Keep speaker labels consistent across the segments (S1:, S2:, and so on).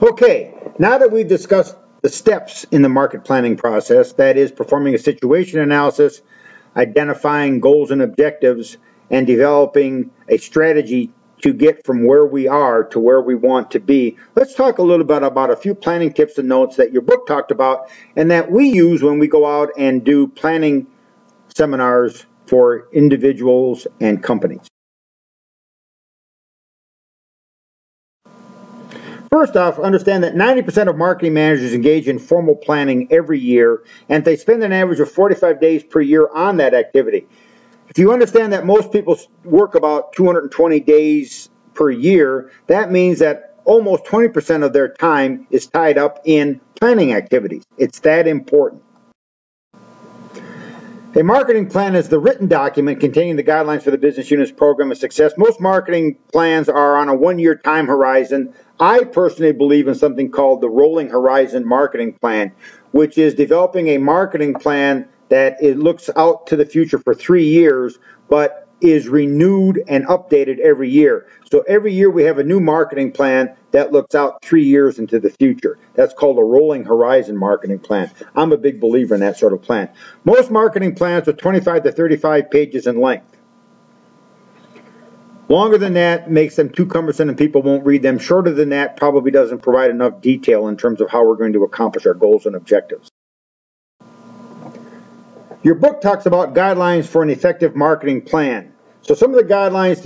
S1: Okay, now that we've discussed the steps in the market planning process, that is performing a situation analysis, identifying goals and objectives, and developing a strategy to get from where we are to where we want to be, let's talk a little bit about a few planning tips and notes that your book talked about and that we use when we go out and do planning seminars for individuals and companies. First off, understand that 90% of marketing managers engage in formal planning every year, and they spend an average of 45 days per year on that activity. If you understand that most people work about 220 days per year, that means that almost 20% of their time is tied up in planning activities. It's that important. A marketing plan is the written document containing the guidelines for the business unit's program of success. Most marketing plans are on a one-year time horizon. I personally believe in something called the rolling horizon marketing plan, which is developing a marketing plan that it looks out to the future for 3 years, but is renewed and updated every year. So every year we have a new marketing plan that looks out 3 years into the future. That's called a rolling horizon marketing plan. I'm a big believer in that sort of plan. Most marketing plans are 25 to 35 pages in length. Longer than that makes them too cumbersome and people won't read them. Shorter than that probably doesn't provide enough detail in terms of how we're going to accomplish our goals and objectives. Your book talks about guidelines for an effective marketing plan. So some of the guidelines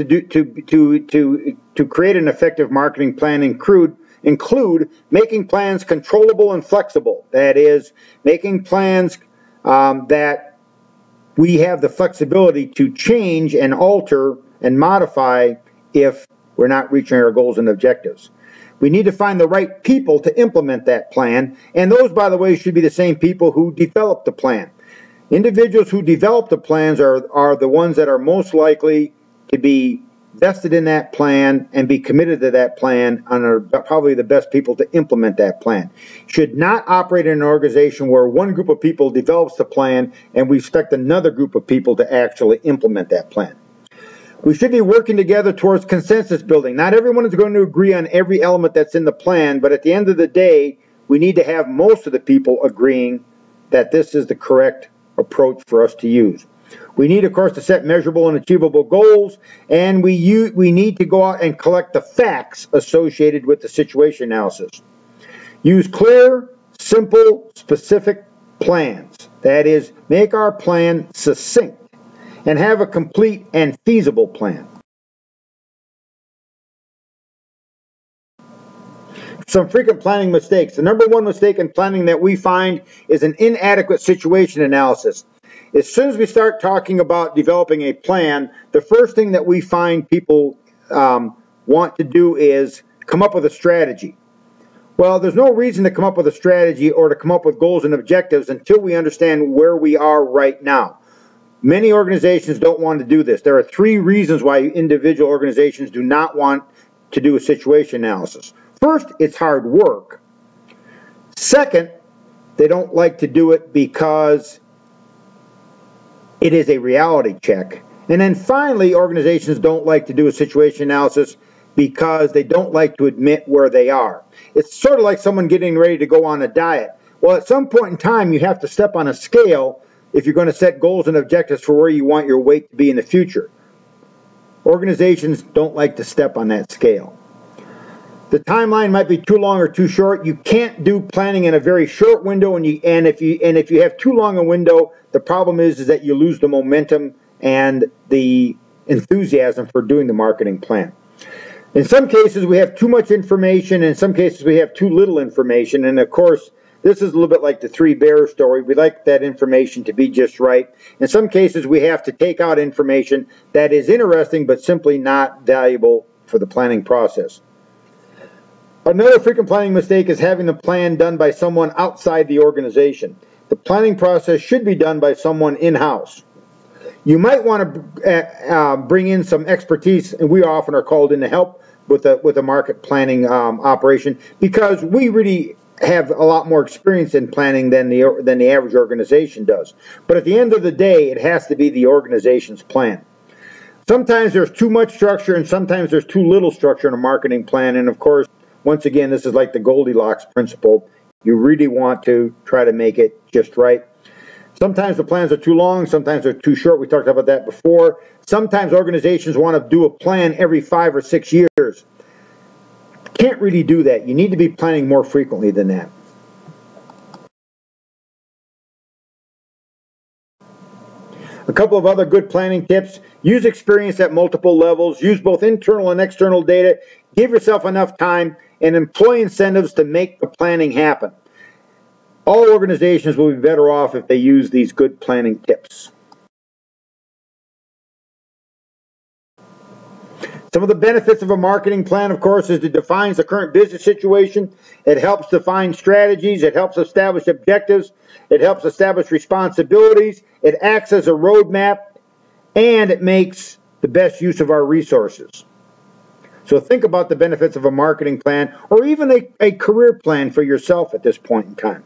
S1: to create an effective marketing plan include making plans controllable and flexible. That is, making plans that we have the flexibility to change and alter and modify if we're not reaching our goals and objectives. We need to find the right people to implement that plan, and those, by the way, should be the same people who develop the plan. Individuals who develop the plans are the ones that are most likely to be vested in that plan and be committed to that plan and are probably the best people to implement that plan. Should not operate in an organization where one group of people develops the plan and we expect another group of people to actually implement that plan. We should be working together towards consensus building. Not everyone is going to agree on every element that's in the plan, but at the end of the day, we need to have most of the people agreeing that this is the correct approach for us to use. We need, of course, to set measurable and achievable goals, and we need to go out and collect the facts associated with the situation analysis. Use clear, simple, specific plans. That is, make our plan succinct and have a complete and feasible plan. Some frequent planning mistakes. The number one mistake in planning that we find is an inadequate situation analysis. As soon as we start talking about developing a plan, the first thing that we find people want to do is come up with a strategy. Well, there's no reason to come up with a strategy or to come up with goals and objectives until we understand where we are right now. Many organizations don't want to do this. There are 3 reasons why individual organizations do not want to do a situation analysis. First, it's hard work. Second, they don't like to do it because it is a reality check. And then finally, organizations don't like to do a situation analysis because they don't like to admit where they are. It's sort of like someone getting ready to go on a diet. Well, at some point in time, you have to step on a scale if you're going to set goals and objectives for where you want your weight to be in the future. Organizations don't like to step on that scale. The timeline might be too long or too short. You can't do planning in a very short window, and if you have too long a window, the problem is that you lose the momentum and the enthusiasm for doing the marketing plan. In some cases, we have too much information. In some cases, we have too little information. And of course, this is a little bit like the 3 bears story. We like that information to be just right. In some cases, we have to take out information that is interesting but simply not valuable for the planning process. Another frequent planning mistake is having the plan done by someone outside the organization. The planning process should be done by someone in-house. You might want to bring in some expertise, and we often are called in to help with a market planning operation because we really have a lot more experience in planning than the average organization does. But at the end of the day, it has to be the organization's plan. Sometimes there's too much structure and sometimes there's too little structure in a marketing plan, and of course, once again, this is like the Goldilocks principle. You really want to try to make it just right. Sometimes the plans are too long, sometimes they're too short. We talked about that before. Sometimes organizations want to do a plan every 5 or 6 years. Can't really do that. You need to be planning more frequently than that. A couple of other good planning tips. Use experience at multiple levels. Use both internal and external data. Give yourself enough time and employ incentives to make the planning happen. All organizations will be better off if they use these good planning tips. Some of the benefits of a marketing plan, of course, is it defines the current business situation. It helps define strategies. It helps establish objectives. It helps establish responsibilities. It acts as a roadmap, and it makes the best use of our resources. So think about the benefits of a marketing plan or even a career plan for yourself at this point in time.